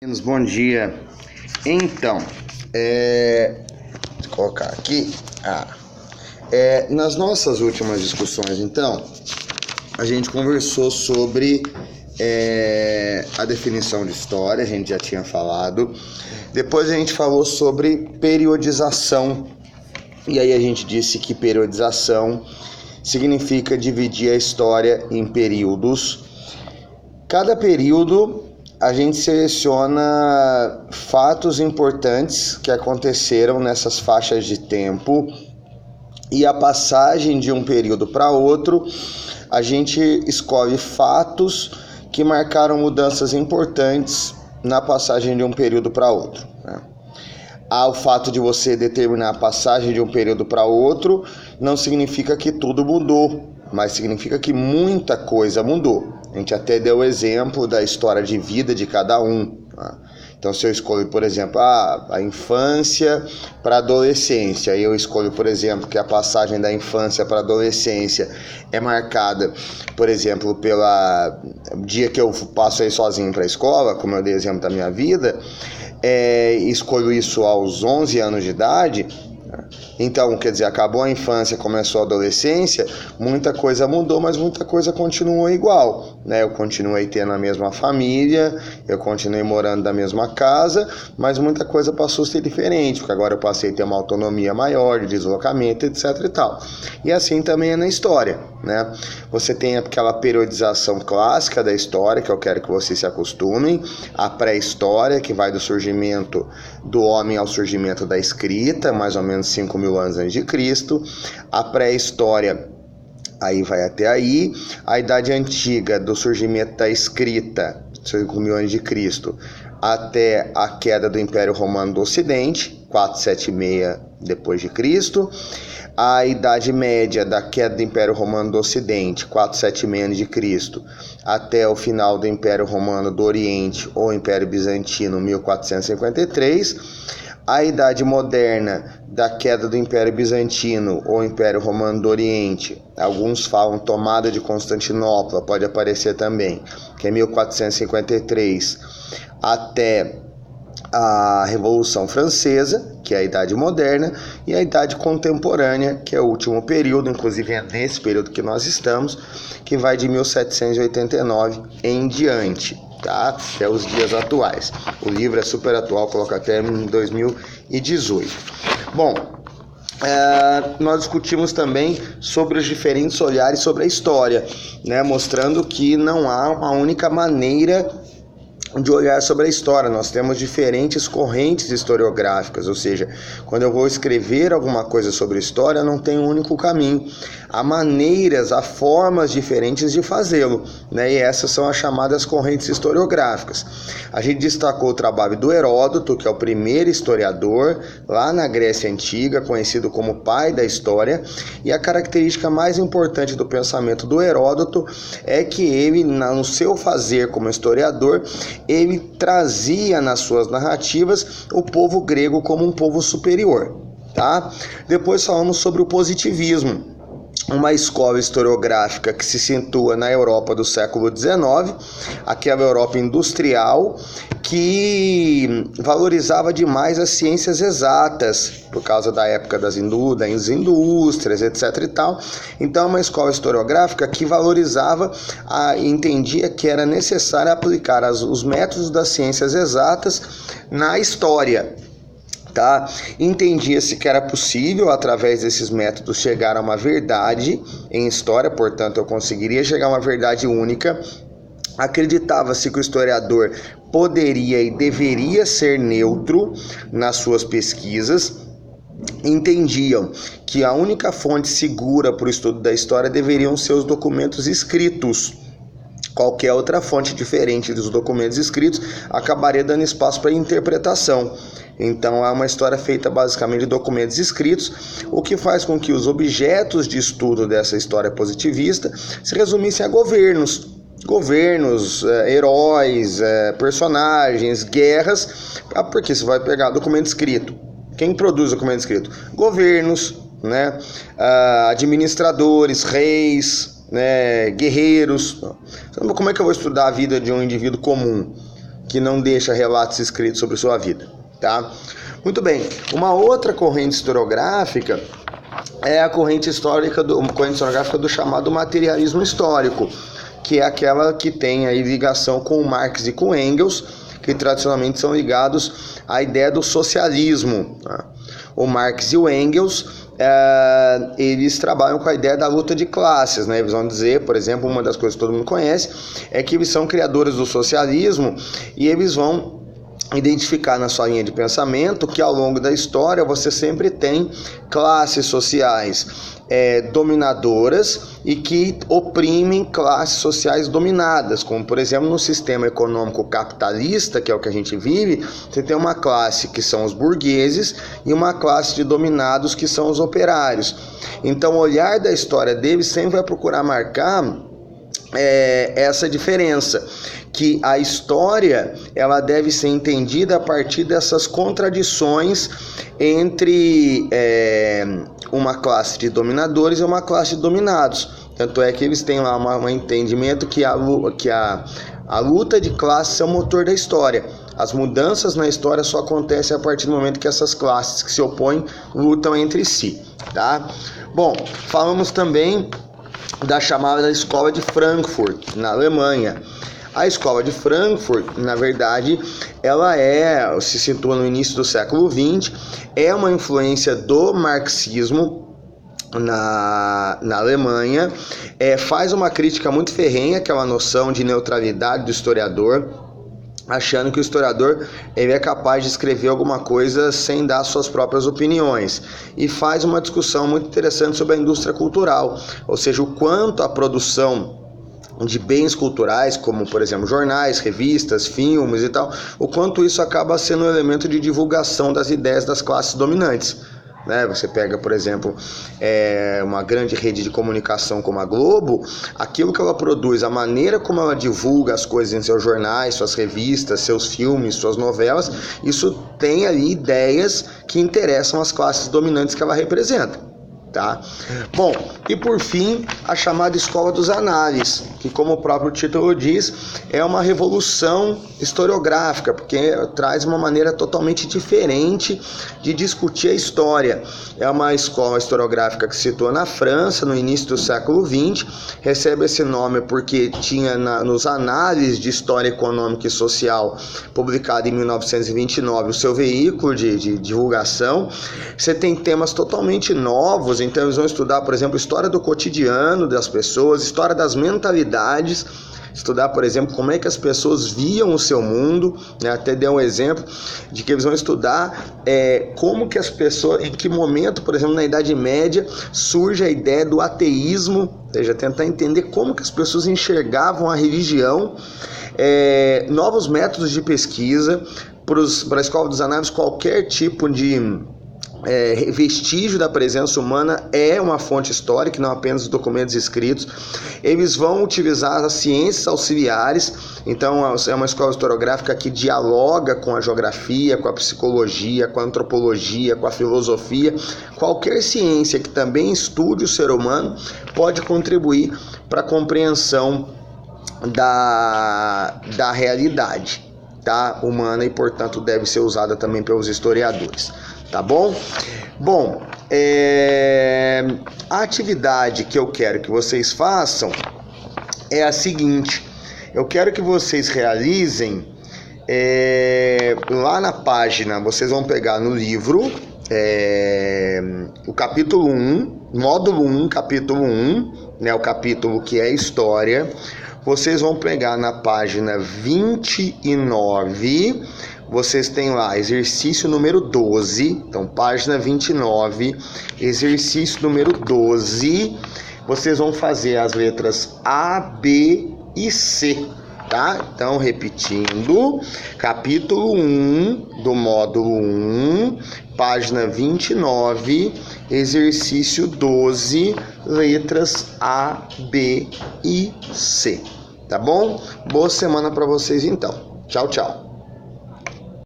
Bom dia. Então, vou colocar aqui. Nas nossas últimas discussões, então, a gente conversou sobre a definição de história, a gente já tinha falado. Depois a gente falou sobre periodização. E aí a gente disse que periodização significa dividir a história em períodos. Cada período a gente seleciona fatos importantes que aconteceram nessas faixas de tempo, e a passagem de um período para outro, a gente escolhe fatos que marcaram mudanças importantes na passagem de um período para outro, né? O fato de você determinar a passagem de um período para outro não significa que tudo mudou, mas significa que muita coisa mudou. A gente até deu o exemplo da história de vida de cada um, tá? Então, se eu escolho, por exemplo, a infância para a adolescência, aí eu escolho, por exemplo, que a passagem da infância para a adolescência é marcada, por exemplo, pelo dia que eu passo aí sozinho para a escola, como eu dei exemplo da minha vida, escolho isso aos 11 anos de idade. Então, quer dizer, acabou a infância, começou a adolescência, muita coisa mudou, mas muita coisa continuou igual, né? Eu continuei tendo a mesma família, eu continuei morando na mesma casa, mas muita coisa passou a ser diferente, porque agora eu passei a ter uma autonomia maior de deslocamento, etc e tal. E assim também é na história, né? Você tem aquela periodização clássica da história, que eu quero que vocês se acostumem, a pré-história, que vai do surgimento do homem ao surgimento da escrita, mais ou menos 5.000 anos antes de Cristo. A pré-história aí vai até aí. A Idade Antiga, do surgimento da escrita, 5.000 anos de Cristo, até a queda do Império Romano do Ocidente, 476 depois de Cristo. A Idade Média, da queda do Império Romano do Ocidente, 476 a.C., até o final do Império Romano do Oriente, ou Império Bizantino, 1453. A Idade Moderna, da queda do Império Bizantino ou Império Romano do Oriente, alguns falam tomada de Constantinopla, pode aparecer também, que é 1453, até a Revolução Francesa, que é a Idade Moderna, e a Idade Contemporânea, que é o último período, inclusive é nesse período que nós estamos, que vai de 1789 em diante, tá? Até os dias atuais. O livro é super atual, coloca até em 2018. Bom, nós discutimos também sobre os diferentes olhares sobre a história, né? Mostrando que não há uma única maneira de olhar sobre a história. Nós temos diferentes correntes historiográficas, ou seja, quando eu vou escrever alguma coisa sobre história, não tem um único caminho. Há maneiras, há formas diferentes de fazê-lo, né? E essas são as chamadas correntes historiográficas. A gente destacou o trabalho do Heródoto, que é o primeiro historiador lá na Grécia Antiga, conhecido como pai da história, e a característica mais importante do pensamento do Heródoto é que ele, no seu fazer como historiador, ele trazia nas suas narrativas o povo grego como um povo superior, tá? Depois falamos sobre o positivismo, uma escola historiográfica que se situa na Europa do século XIX, aquela Europa industrial que valorizava demais as ciências exatas, por causa da época das indústrias, etc e tal. Então é uma escola historiográfica que valorizava e entendia que era necessário aplicar os métodos das ciências exatas na história. Tá? Entendia-se que era possível, através desses métodos, chegar a uma verdade em história, portanto, eu conseguiria chegar a uma verdade única. Acreditava-se que o historiador poderia e deveria ser neutro nas suas pesquisas. Entendiam que a única fonte segura para o estudo da história deveriam ser os documentos escritos. Qualquer outra fonte diferente dos documentos escritos acabaria dando espaço para interpretação. Então é uma história feita basicamente de documentos escritos, o que faz com que os objetos de estudo dessa história positivista se resumissem a governos, heróis, personagens, guerras, porque você vai pegar documento escrito. Quem produz documento escrito? Governos, né? Administradores, reis, né? Guerreiros. Como é que eu vou estudar a vida de um indivíduo comum? que não deixa relatos escritos sobre sua vida, tá? Muito bem, uma outra corrente historiográfica é a corrente historiográfica do chamado materialismo histórico, que é aquela que tem aí ligação com Marx e com Engels, que tradicionalmente são ligados à ideia do socialismo, tá? O Marx e o Engels, eles trabalham com a ideia da luta de classes, né? Eles vão dizer, por exemplo, uma das coisas que todo mundo conhece é que eles são criadores do socialismo, e eles vão identificar na sua linha de pensamento que ao longo da história você sempre tem classes sociais dominadoras e que oprimem classes sociais dominadas, como por exemplo no sistema econômico capitalista, que é o que a gente vive, você tem uma classe que são os burgueses e uma classe de dominados que são os operários. Então o olhar da história deles sempre vai procurar marcar essa diferença, que a história ela deve ser entendida a partir dessas contradições entre uma classe de dominadores e uma classe de dominados. Tanto é que eles têm lá um entendimento que a luta de classes é o motor da história. As mudanças na história só acontecem a partir do momento que essas classes que se opõem lutam entre si, tá? Bom, falamos também da chamada Escola de Frankfurt, na Alemanha. A Escola de Frankfurt, na verdade, ela se situa no início do século XX, é uma influência do marxismo na Alemanha, faz uma crítica muito ferrenha, que é uma noção de neutralidade do historiador, achando que o historiador ele é capaz de escrever alguma coisa sem dar suas próprias opiniões, e faz uma discussão muito interessante sobre a indústria cultural, ou seja, o quanto a produção de bens culturais, como por exemplo jornais, revistas, filmes e tal, o quanto isso acaba sendo um elemento de divulgação das ideias das classes dominantes, né? Você pega, por exemplo, uma grande rede de comunicação como a Globo, aquilo que ela produz, a maneira como ela divulga as coisas em seus jornais, suas revistas, seus filmes, suas novelas, isso tem ali ideias que interessam as classes dominantes que ela representa, tá? Bom, e por fim, a chamada Escola dos Análises, que como o próprio título diz, é uma revolução historiográfica, porque traz uma maneira totalmente diferente de discutir a história. É uma escola historiográfica que se situa na França, no início do século XX, recebe esse nome porque tinha nos Análises de História Econômica e Social, publicado em 1929, o seu veículo de divulgação. Você tem temas totalmente novos, então eles vão estudar, por exemplo, história do cotidiano das pessoas, história das mentalidades, estudar, por exemplo, como é que as pessoas viam o seu mundo, né? Até dei um exemplo de que eles vão estudar como que as pessoas, em que momento, por exemplo, na Idade Média, surge a ideia do ateísmo, ou seja, tentar entender como que as pessoas enxergavam a religião, novos métodos de pesquisa. Para a Escola dos Análises, qualquer tipo de vestígio da presença humana é uma fonte histórica, não apenas os documentos escritos. Eles vão utilizar as ciências auxiliares, então é uma escola historiográfica que dialoga com a geografia, com a psicologia, com a antropologia, com a filosofia. Qualquer ciência que também estude o ser humano pode contribuir para a compreensão da realidade, tá, humana, e portanto deve ser usada também pelos historiadores. Tá bom? Bom, a atividade que eu quero que vocês façam é a seguinte: eu quero que vocês realizem lá na página, vocês vão pegar no livro o capítulo 1, módulo 1, capítulo 1, né, o capítulo que é História. Vocês vão pegar na página 29, vocês têm lá exercício número 12, então página 29, exercício número 12, vocês vão fazer as letras A, B e C, tá? Então, repetindo, capítulo 1 do módulo 1, página 29, exercício 12, letras A, B e C, tá bom? Boa semana para vocês então. Tchau, tchau.